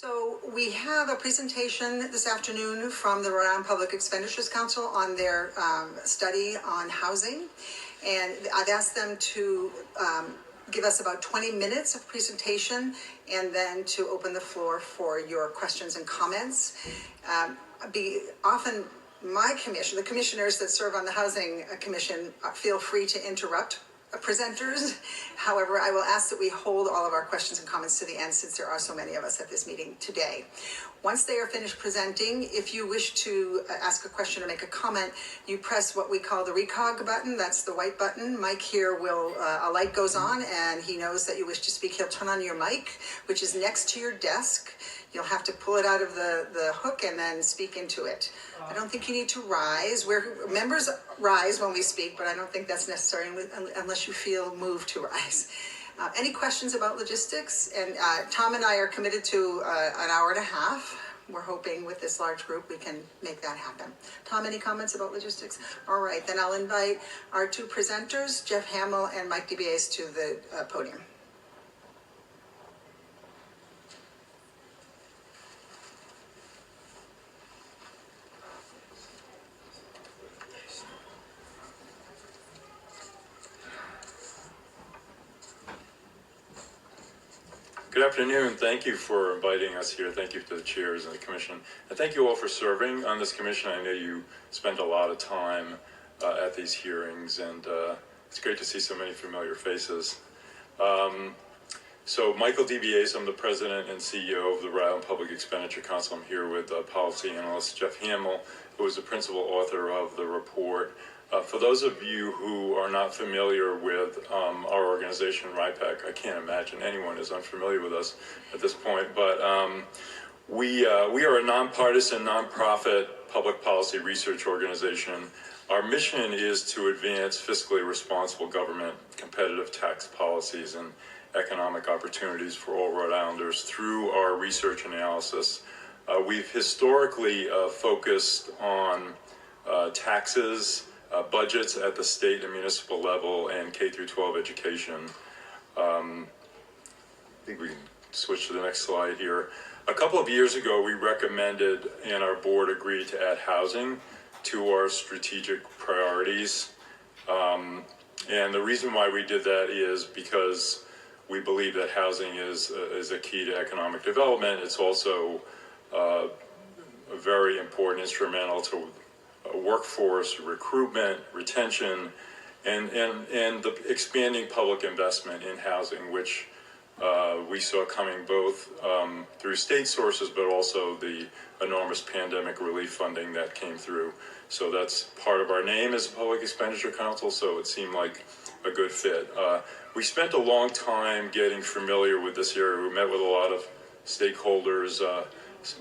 So we have a presentation this afternoon from the Rhode Island Public Expenditures Council on their study on housing. And I've asked them to give us about 20 minutes of presentation and then to open the floor for your questions and comments. Often my commission, the commissioners that serve on the Housing Commission, feel free to interrupt presenters. However, I will ask that we hold all of our questions and comments to the end since there are so many of us at this meeting today. Once they are finished presenting, if you wish to ask a question or make a comment, you press what we call the recog button. That's the white button. Mike here will, a light goes on and he knows that you wish to speak. He'll turn on your mic, which is next to your desk. You'll have to pull it out of the hook and then speak into it. I don't think you need to rise. Members rise when we speak, but I don't think that's necessary unless you feel moved to rise. Any questions about logistics? And Tom and I are committed to an hour and a half. We're hoping with this large group we can make that happen. Tom, any comments about logistics? All right, then I'll invite our two presenters, Jeff Hamill and Mike DeBiase, to the podium. Good afternoon. Thank you for inviting us here. Thank you to the chairs and the commission. And thank you all for serving on this commission. I know you spent a lot of time at these hearings, and it's great to see so many familiar faces. So Michael DeBiase, I'm the president and CEO of the Rhode Island Public Expenditure Council. I'm here with policy analyst Jeff Hamill, who is the principal author of the report. For those of you who are not familiar with our organization, RIPEC, I can't imagine anyone is unfamiliar with us at this point, but we are a nonpartisan, nonprofit public policy research organization. Our mission is to advance fiscally responsible government, competitive tax policies, and economic opportunities for all Rhode Islanders through our research analysis. We've historically focused on taxes, budgets at the state and municipal level, and K through 12 education. I think we can switch to the next slide here. A couple of years ago, we recommended and our board agreed to add housing to our strategic priorities. And the reason why we did that is because we believe that housing is a key to economic development. It's also a very important instrumental to workforce recruitment, retention, and the expanding public investment in housing, which we saw coming both through state sources, but also the enormous pandemic relief funding that came through. So that's part of our name as a Public Expenditure Council, so it seemed like a good fit. We spent a long time getting familiar with this area. We met with a lot of stakeholders,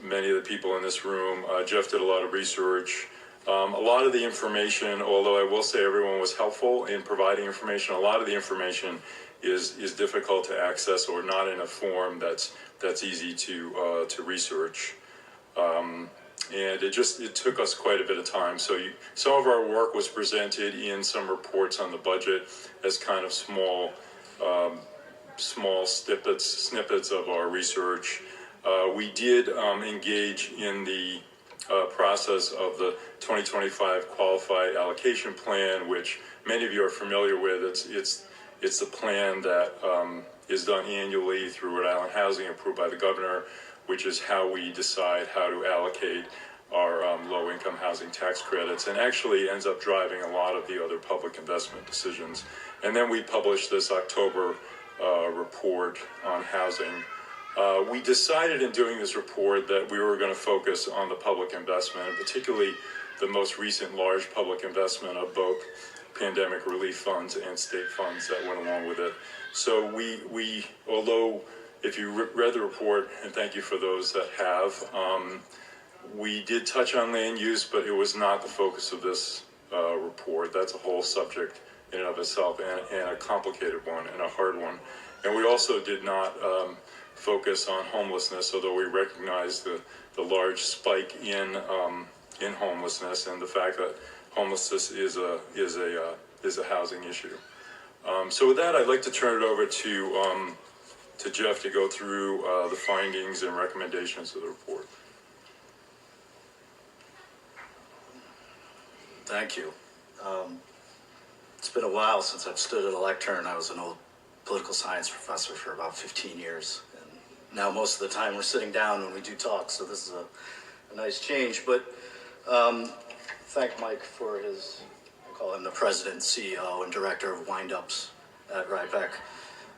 many of the people in this room. Jeff did a lot of research. A lot of the information, although I will say everyone was helpful in providing information, a lot of the information is difficult to access or not in a form that's easy to research. And it took us quite a bit of time. So some of our work was presented in some reports on the budget as kind of small snippets of our research. We did engage in the process of the 2025 Qualified Allocation Plan, which many of you are familiar with. It's the plan that is done annually through Rhode Island Housing, approved by the governor, which is how we decide how to allocate our low-income housing tax credits, and actually ends up driving a lot of the other public investment decisions. And then we published this October report on housing. We decided in doing this report that we were going to focus on the public investment, and particularly the most recent large public investment of both pandemic relief funds and state funds that went along with it. So we although if you read the report, and thank you for those that have, we did touch on land use, but it was not the focus of this report. That's a whole subject in and of itself, and a complicated one and a hard one. And we also did not focus on homelessness, although we recognize the large spike in homelessness and the fact that homelessness is a housing issue. So with that, I'd like to turn it over to to Jeff to go through the findings and recommendations of the report. Thank you. It's been a while since I've stood at a lectern. I was an old political science professor for about 15 years. And now most of the time we're sitting down when we do talks, so this is a nice change. But thank Mike for his, I call him the president, CEO, and director of windups at RIPEC.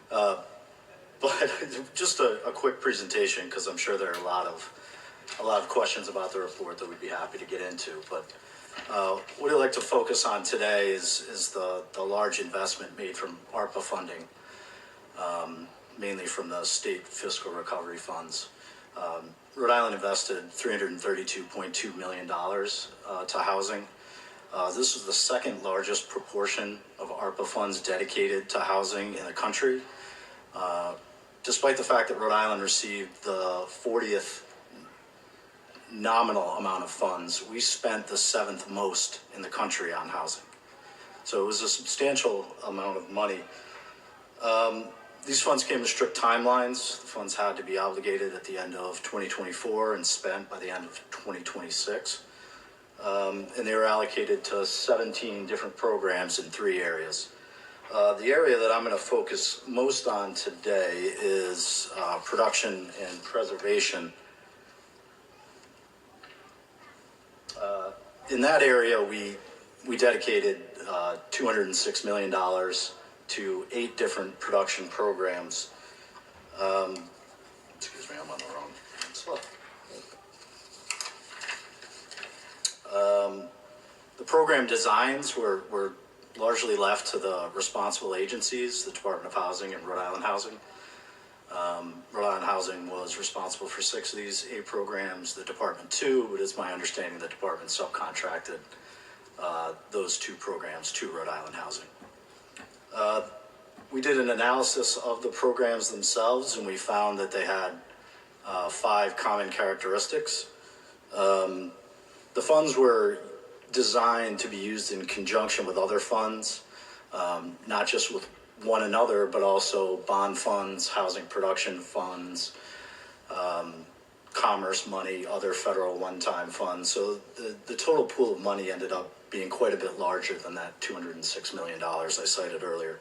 But just a quick presentation, because I'm sure there are a lot of questions about the report that we'd be happy to get into. But what I'd like to focus on today is the large investment made from ARPA funding, mainly from the state fiscal recovery funds. Rhode Island invested $332.2 million to housing. This was the second largest proportion of ARPA funds dedicated to housing in the country. Despite the fact that Rhode Island received the 40th nominal amount of funds, we spent the 7th most in the country on housing. So it was a substantial amount of money. These funds came with strict timelines. The funds had to be obligated at the end of 2024 and spent by the end of 2026. And they were allocated to 17 different programs in 3 areas. The area that I'm going to focus most on today is production and preservation. In that area, we dedicated $206 million to 8 different production programs. Excuse me, I'm on the wrong slide. The program designs were largely left to the responsible agencies, the Department of Housing and Rhode Island Housing. Rhode Island Housing was responsible for 6 of these 8 programs, the Department 2, but it's my understanding the department subcontracted those 2 programs to Rhode Island Housing. We did an analysis of the programs themselves, and we found that they had 5 common characteristics. The funds were designed to be used in conjunction with other funds, not just with one another, but also bond funds, housing production funds, commerce money, other federal one-time funds. So the total pool of money ended up being quite a bit larger than that $206 million I cited earlier.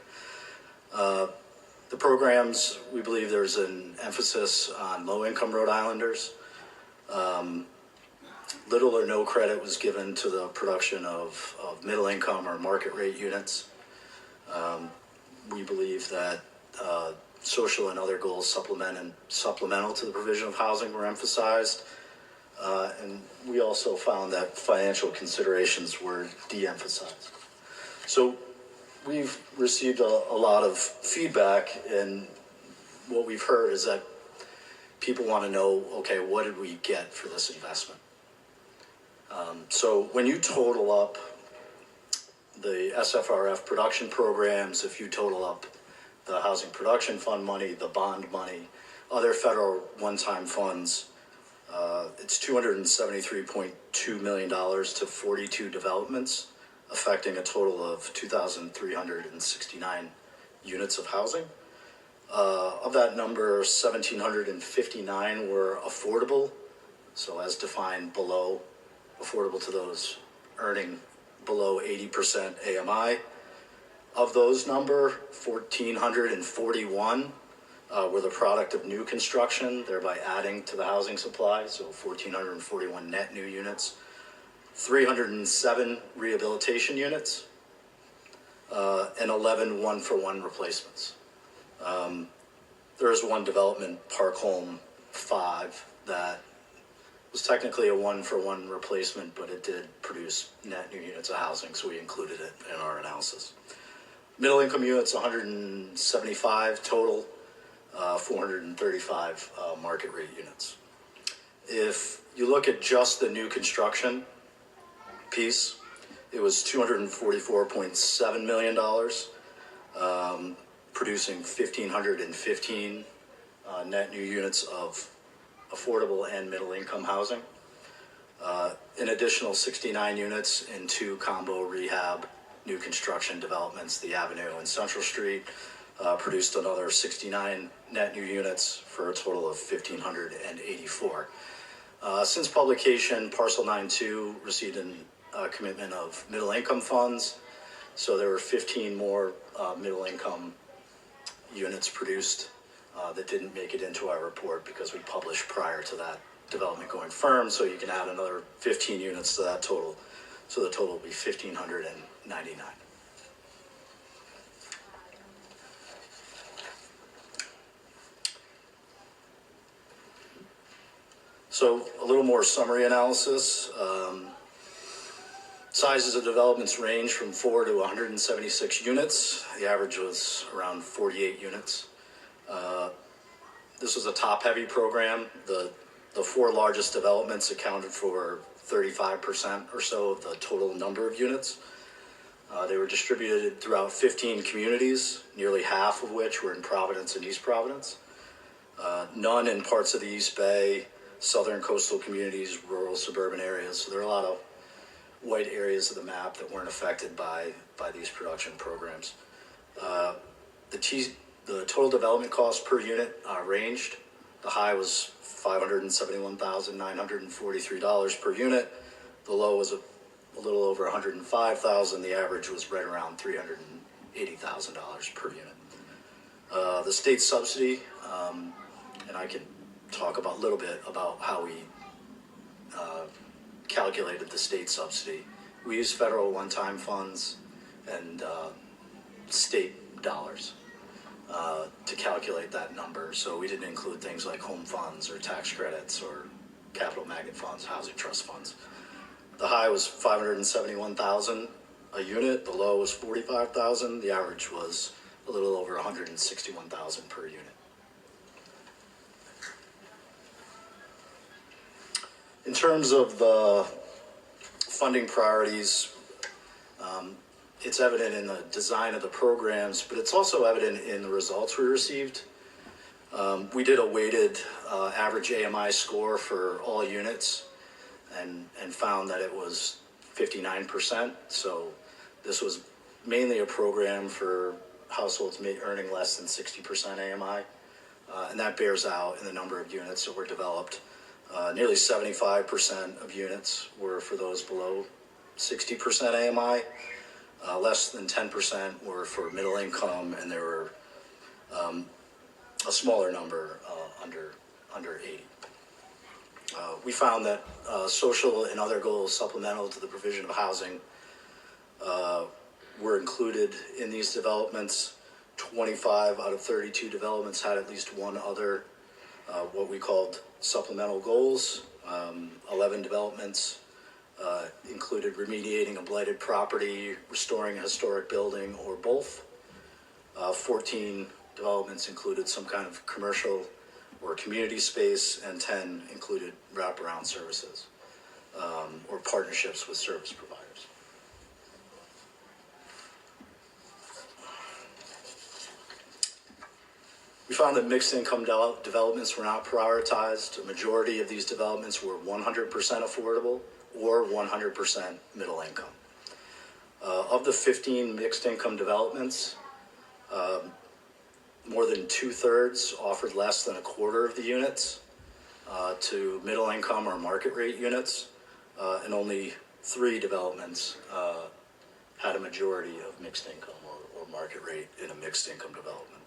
The programs, we believe there's an emphasis on low-income Rhode Islanders. Little or no credit was given to the production of middle-income or market-rate units. We believe that social and other goals supplemental to the provision of housing were emphasized. And we also found that financial considerations were de-emphasized. So we've received a lot of feedback, and what we've heard is that people want to know, okay, what did we get for this investment? So when you total up the SFRF production programs, if you total up the housing production fund money, the bond money, other federal one-time funds, it's $273.2 million to 42 developments, affecting a total of 2,369 units of housing. Of that number, 1,759 were affordable, so as defined below, affordable to those earning below 80% AMI. Of those number, 1,441 were the product of new construction, thereby adding to the housing supply, so 1,441 net new units. 307 rehabilitation units, and 11 one-for-one replacements. There is one development, Park Home 5, that was technically a one-for-one replacement, but it did produce net new units of housing, so we included it in our analysis. Middle income units, 175 total, 435 market rate units. If you look at just the new construction piece, it was $244.7 million, producing 1,515 net new units of affordable and middle income housing. An additional 69 units in 2 combo rehab new construction developments, the Avenue and Central Street, produced another 69 net new units for a total of 1,584. Since publication, Parcel 9-2 received a commitment of middle-income funds, so there were 15 more middle-income units produced that didn't make it into our report because we published prior to that development going firm, so you can add another 15 units to that total, so the total will be 1,599. So a little more summary analysis. Sizes of developments range from 4 to 176 units. The average was around 48 units. This was a top-heavy program. The 4 largest developments accounted for 35% or so of the total number of units. They were distributed throughout 15 communities, nearly half of which were in Providence and East Providence. None in parts of the East Bay, southern coastal communities, rural suburban areas. So there are a lot of white areas of the map that weren't affected by these production programs. The total development cost per unit ranged. The high was $571,943 per unit. The low was a little over $105,000. The average was right around $380,000 per unit. The state subsidy, and I can talk about a little bit about how we calculated the state subsidy. We use federal one-time funds and state dollars to calculate that number. So we didn't include things like home funds or tax credits or capital magnet funds, housing trust funds. The high was $571,000 a unit. The low was $45,000. The average was a little over $161,000 per unit. In terms of the funding priorities, it's evident in the design of the programs, but it's also evident in the results we received. We did a weighted average AMI score for all units and found that it was 59%. So this was mainly a program for households earning less than 60% AMI, and that bears out in the number of units that were developed. Nearly 75% of units were for those below 60% AMI. Less than 10% were for middle income, and there were a smaller number under 80. We found that social and other goals supplemental to the provision of housing were included in these developments. 25 out of 32 developments had at least one other what we called supplemental goals. 11 developments included remediating a blighted property, restoring a historic building, or both. 14 developments included some kind of commercial or community space, and 10 included wraparound services or partnerships with service providers. We found that mixed income developments were not prioritized. A majority of these developments were 100% affordable or 100% middle income. Of the 15 mixed income developments, more than 2/3 offered less than a quarter of the units to middle income or market rate units, and only 3 developments had a majority of mixed income or market rate in a mixed income development.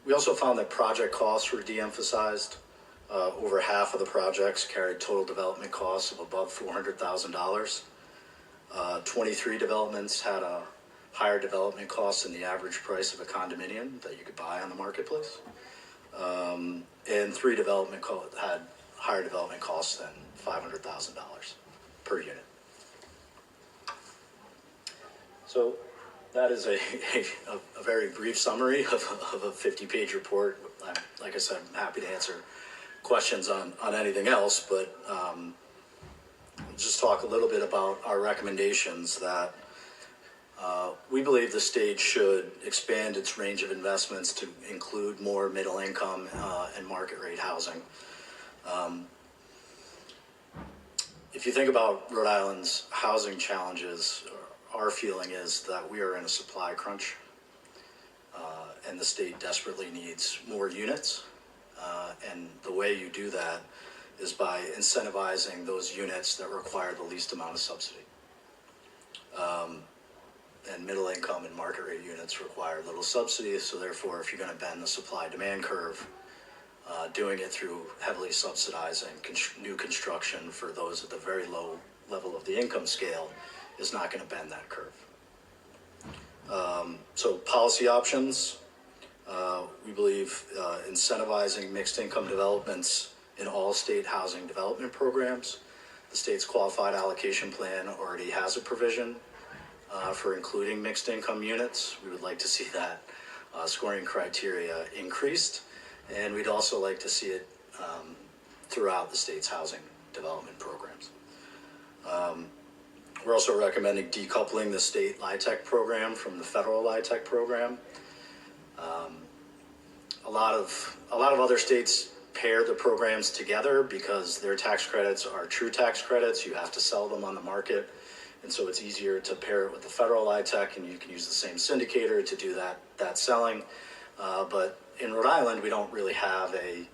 We also found that project costs were de-emphasized. Over half of the projects carried total development costs of above $400,000. 23 developments had a higher development cost than the average price of a condominium that you could buy on the marketplace. And 3 development had higher development costs than $500,000 per unit. So that is a very brief summary of a 50-page report. Like I said, I'm happy to answer questions on anything else, but just talk a little bit about our recommendations that we believe the state should expand its range of investments to include more middle income and market rate housing. If you think about Rhode Island's housing challenges, our feeling is that we are in a supply crunch. and the state desperately needs more units. And the way you do that is by incentivizing those units that require the least amount of subsidy. And middle income and market rate units require little subsidy, so therefore if you're going to bend the supply-demand curve, doing it through heavily subsidizing new construction for those at the very low level of the income scale is not going to bend that curve. So policy options, we believe incentivizing mixed income developments in all state housing development programs. The state's qualified allocation plan already has a provision for including mixed income units. We would like to see that scoring criteria increased, and we'd also like to see it throughout the state's housing development programs. We're also recommending decoupling the state LIHTC program from the federal LIHTC program. A lot of other states pair the programs together because their tax credits are true tax credits. You have to sell them on the market, and so it's easier to pair it with the federal LIHTC, and you can use the same syndicator to do that selling. But in Rhode Island, we don't really have a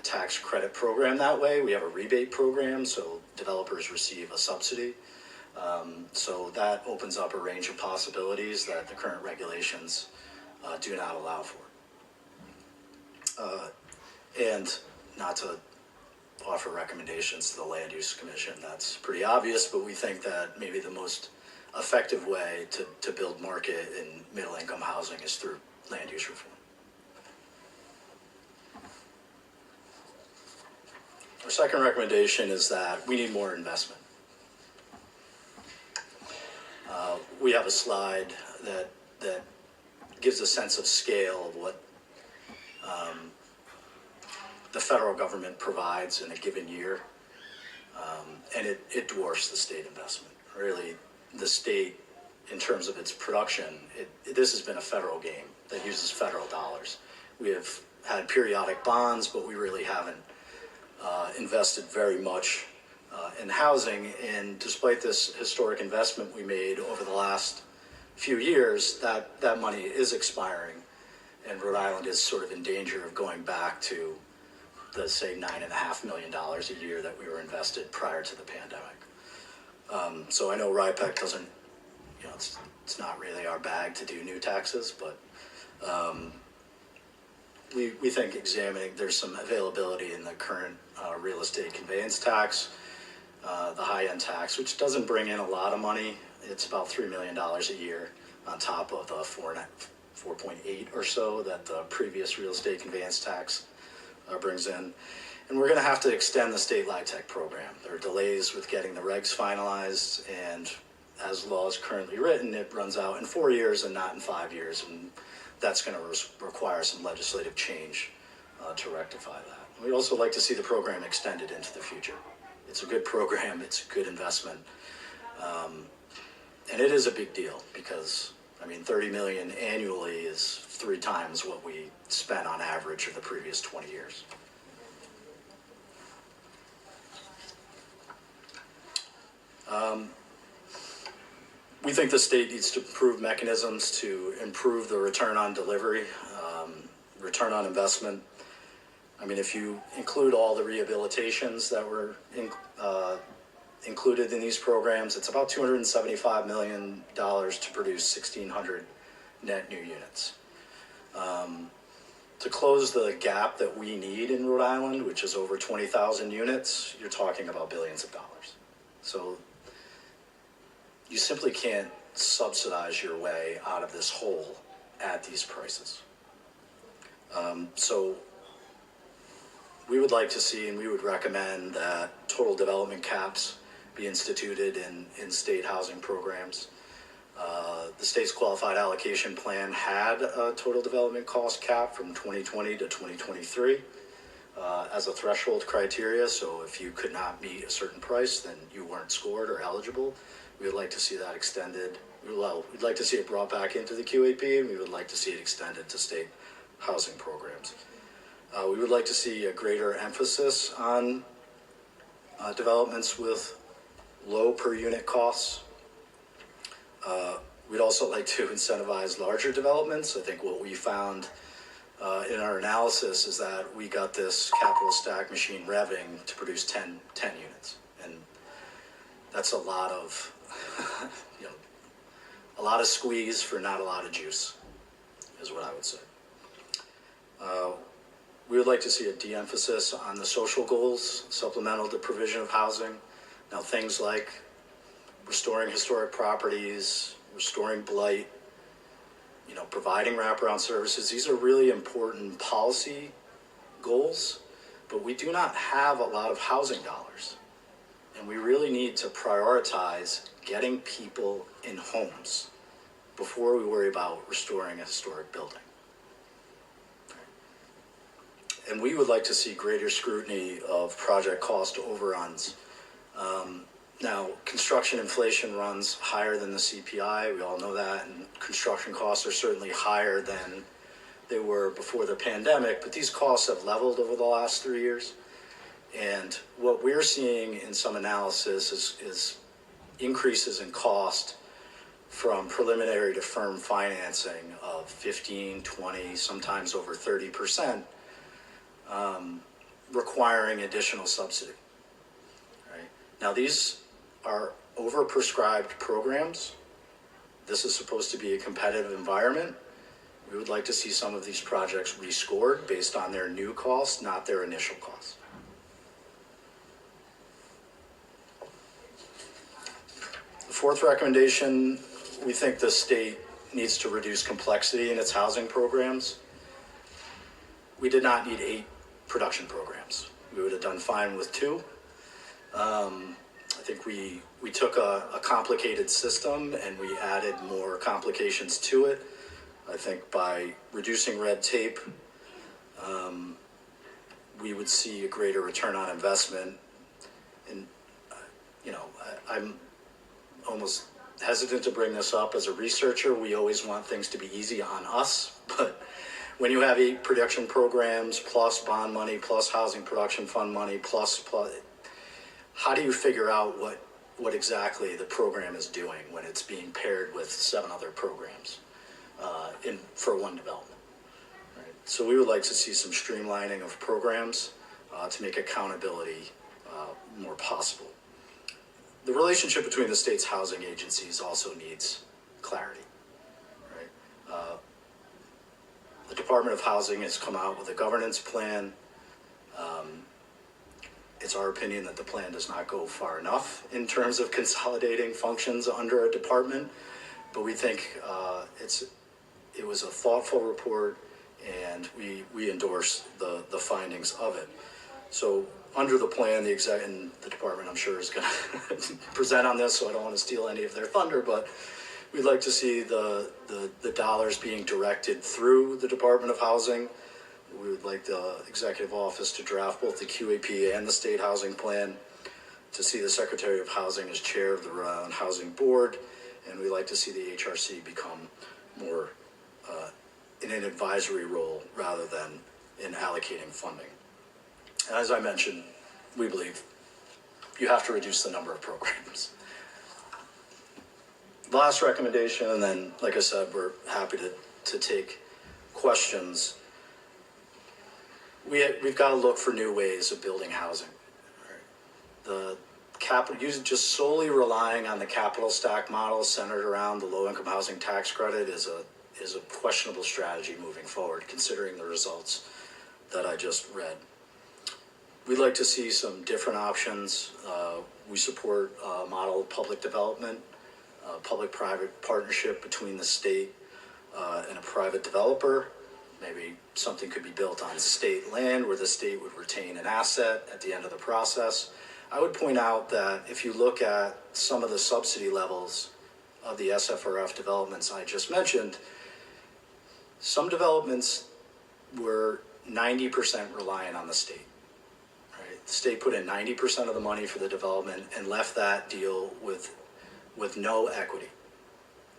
tax credit program that way. We have a rebate program, so developers receive a subsidy. So that opens up a range of possibilities that the current regulations do not allow for. And not to offer recommendations to the Land Use Commission, that's pretty obvious, but we think that maybe the most effective way to build market in middle income housing is through land use reform. Our second recommendation is that we need more investment. We have a slide that gives a sense of scale of what the federal government provides in a given year, and it dwarfs the state investment. Really, the state, in terms of its production, this has been a federal game that uses federal dollars. We have had periodic bonds, but we really haven't invested very much in housing, and despite this historic investment we made over the last few years, that money is expiring, and Rhode Island is sort of in danger of going back to the, say, $9.5 million a year that we were invested prior to the pandemic. So I know RIPEC doesn't, it's not really our bag to do new taxes, but we think there's some availability in the current real estate conveyance tax, the high-end tax, which doesn't bring in a lot of money. It's about $3 million a year on top of the 4.8 or so that the previous real estate conveyance tax brings in. And we're going to have to extend the state LIHTC program. There are delays with getting the regs finalized, and as law is currently written, it runs out in 4 years and not in 5 years, and that's going to require some legislative change to rectify that. We'd also like to see the program extended into the future. It's a good program, it's a good investment, and it is a big deal because, $30 million annually is 3 times what we spent on average for the previous 20 years. We think the state needs to improve mechanisms to improve the return on delivery, return on investment. If you include all the rehabilitations that were included in these programs, it's about $275 million to produce 1,600 net new units. To close the gap that we need in Rhode Island, which is over 20,000 units, you're talking about billions of dollars. So you simply can't subsidize your way out of this hole at these prices. So we would like to see, and we would recommend that total development caps be instituted in state housing programs. The state's qualified allocation plan had a total development cost cap from 2020 to 2023 as a threshold criteria. So if you could not meet a certain price, then you weren't scored or eligible. We would like to see that extended. We'd like to see it brought back into the QAP, and we would like to see it extended to state housing programs. We would like to see a greater emphasis on developments with low per unit costs. We'd also like to incentivize larger developments. I think what we found in our analysis is that we got this capital stack machine revving to produce 10 units. And that's a lot of, a lot of squeeze for not a lot of juice, is what I would say. We would like to see a de-emphasis on the social goals, supplemental to provision of housing. Now, things like restoring historic properties, restoring blight, providing wraparound services, these are really important policy goals, but we do not have a lot of housing dollars. And we really need to prioritize getting people in homes before we worry about restoring a historic building. And we would like to see greater scrutiny of project cost overruns. Now, construction inflation runs higher than the CPI. We all know that, and construction costs are certainly higher than they were before the pandemic, but these costs have leveled over the last 3 years. And what we're seeing in some analysis is increases in cost from preliminary to firm financing of 15, 20, sometimes over 30%, requiring additional subsidy. Right? Now, these are overprescribed programs. This is supposed to be a competitive environment. We would like to see some of these projects rescored based on their new costs, not their initial costs. The fourth recommendation, we think the state needs to reduce complexity in its housing programs. We did not need 8 production programs. We would have done fine with 2. I think we took a complicated system and we added more complications to it. I think by reducing red tape, we would see a greater return on investment. And, I'm almost hesitant to bring this up as a researcher. We always want things to be easy on us, but when you have 8 production programs plus bond money, plus housing production fund money, plus how do you figure out what exactly the program is doing when it's being paired with 7 other programs for one development? Right? So we would like to see some streamlining of programs to make accountability more possible. The relationship between the state's housing agencies also needs clarity. Right? The Department of Housing has come out with a governance plan. It's our opinion that the plan does not go far enough in terms of consolidating functions under a department, but we think it was a thoughtful report, and we endorse the findings of it. So under the plan, the exec and the department, I'm sure, is going to present on this, so I don't want to steal any of their thunder, but we'd like to see the dollars being directed through the Department of Housing. We would like the executive office to draft both the QAP and the state housing plan, to see the Secretary of Housing as chair of the Rhode Island Housing Board, and we'd like to see the HRC become more in an advisory role rather than in allocating funding. And as I mentioned, we believe you have to reduce the number of programs. Last recommendation, and then, like I said, we're happy to take questions. We've got to look for new ways of building housing. The just solely relying on the capital stack model centered around the low-income housing tax credit is a questionable strategy moving forward, considering the results that I just read. We'd like to see some different options. We support a model of public development, public-private partnership between the state and a private developer. Maybe something could be built on state land where the state would retain an asset at the end of the process. I would point out that if you look at some of the subsidy levels of the SFRF developments I just mentioned, some developments were 90% reliant on the state. Right? The state put in 90% of the money for the development and left that deal with no equity.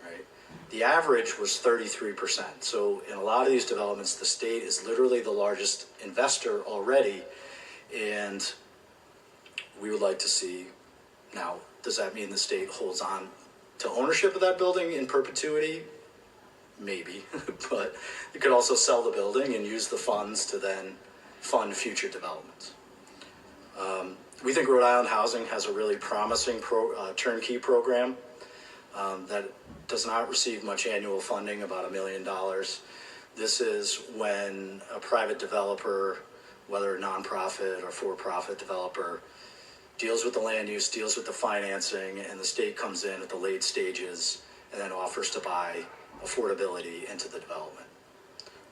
Right? The average was 33%. So in a lot of these developments, the state is literally the largest investor already, and we would like to see, now, does that mean the state holds on to ownership of that building in perpetuity, maybe, but you could also sell the building and use the funds to then fund future developments. We think Rhode Island Housing has a really promising turnkey program that does not receive much annual funding, about $1 million. This is when a private developer, whether a nonprofit or for-profit developer, deals with the land use, deals with the financing, and the state comes in at the late stages and then offers to buy affordability into the development,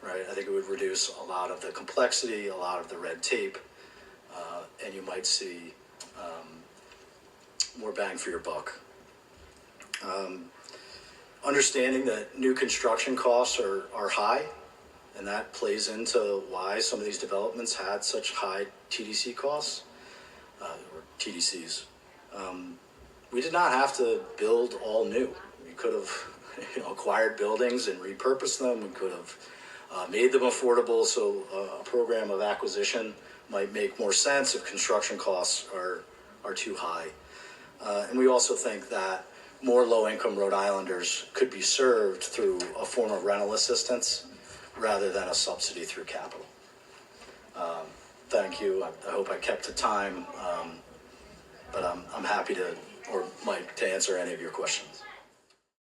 right? I think it would reduce a lot of the complexity, a lot of the red tape, and you might see more bang for your buck. Understanding that new construction costs are high, and that plays into why some of these developments had such high TDC costs, or TDCs. We did not have to build all new. We could have acquired buildings and repurposed them. We could have made them affordable, so a program of acquisition might make more sense if construction costs are too high. And we also think that more low-income Rhode Islanders could be served through a form of rental assistance rather than a subsidy through capital. Thank you. I hope I kept to time, but I'm happy to, or Mike, to answer any of your questions.